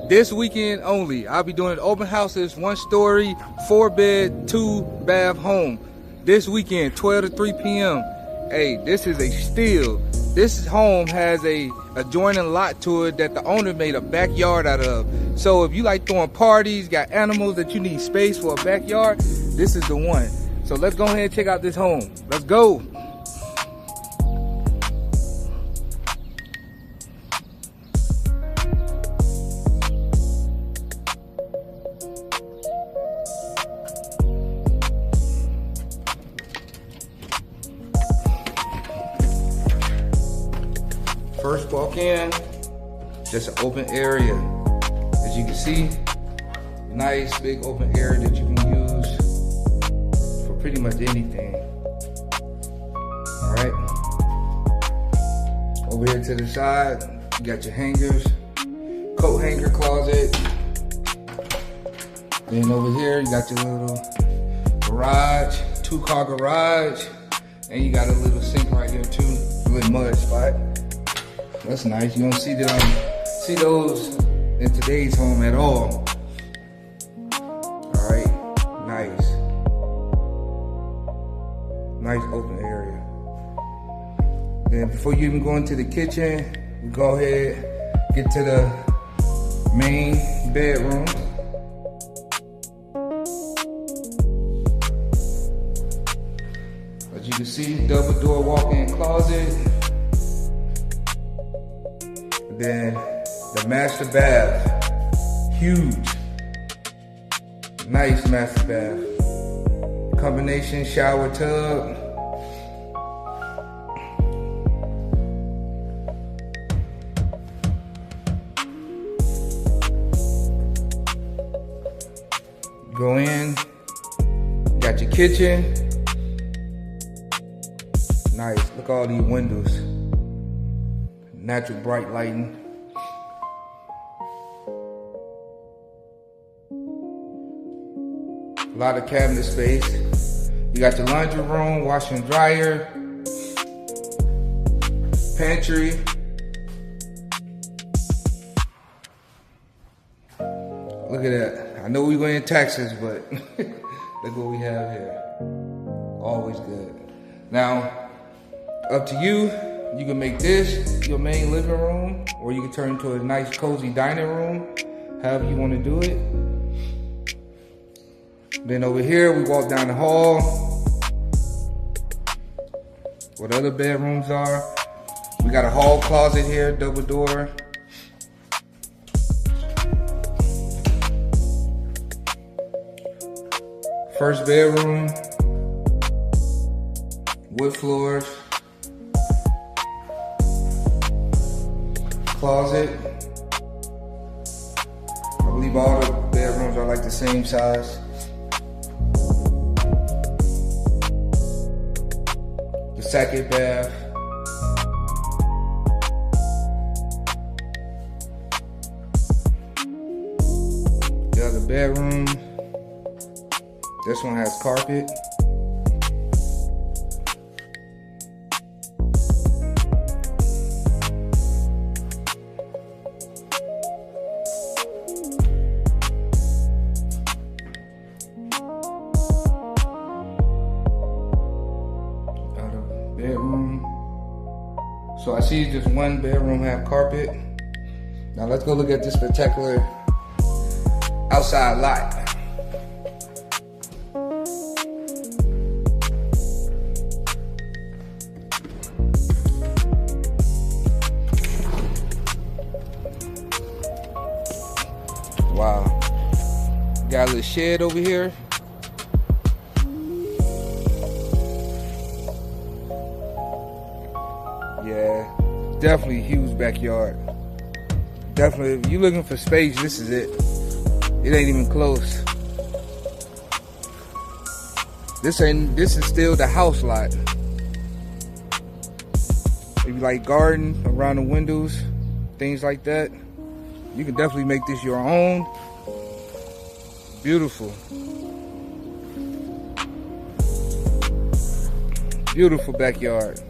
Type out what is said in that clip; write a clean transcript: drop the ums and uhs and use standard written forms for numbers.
This weekend only. I'll be doing open houses, 1-story, 4-bed, 2-bath home. This weekend, 12 to 3 p.m. Hey, this is a steal. This home has a adjoining lot to it that the owner made a backyard out of. So if you like throwing parties, got animals that you need space for a backyard, this is the one. So let's go ahead and check out this home. Let's go. First walk in, just an open area. As you can see, nice big open area that you can use for pretty much anything. All right. Over here to the side, you got your hangers, coat hanger closet. Then over here, you got your little garage, 2-car garage, and you got a little sink right here too, a little mud spot. That's nice. You don't see those in today's home at all. All right, nice. Nice open area. Then before you even go into the kitchen, we go ahead, get to the main bedroom. As you can see, double door walk-in closet. Then the master bath, huge, nice master bath. Combination shower tub. Go in, got your kitchen. Nice, look at all these windows. Natural bright lighting. A lot of cabinet space. You got your laundry room, washer and dryer, pantry. Look at that. I know we're going in Texas, but look what we have here. Always good. Now, up to you. You can make this your main living room, or you can turn it into a nice cozy dining room, however you want to do it. Then over here, we walk down the hall, where the other bedrooms are. We got a hall closet here, double door. First bedroom, wood floors. Closet. I believe all the bedrooms are like the same size. The second bath. The other bedroom. This one has carpet. Bedroom. So I see just one bedroom have carpet. Now let's go look at this spectacular outside lot. Wow. Got a little shed over here. Yeah, definitely a huge backyard. Definitely, if you're looking for space, this is it. It ain't even close. This is still the house lot. If you like garden around the windows, things like that, you can definitely make this your own. Beautiful. Beautiful backyard.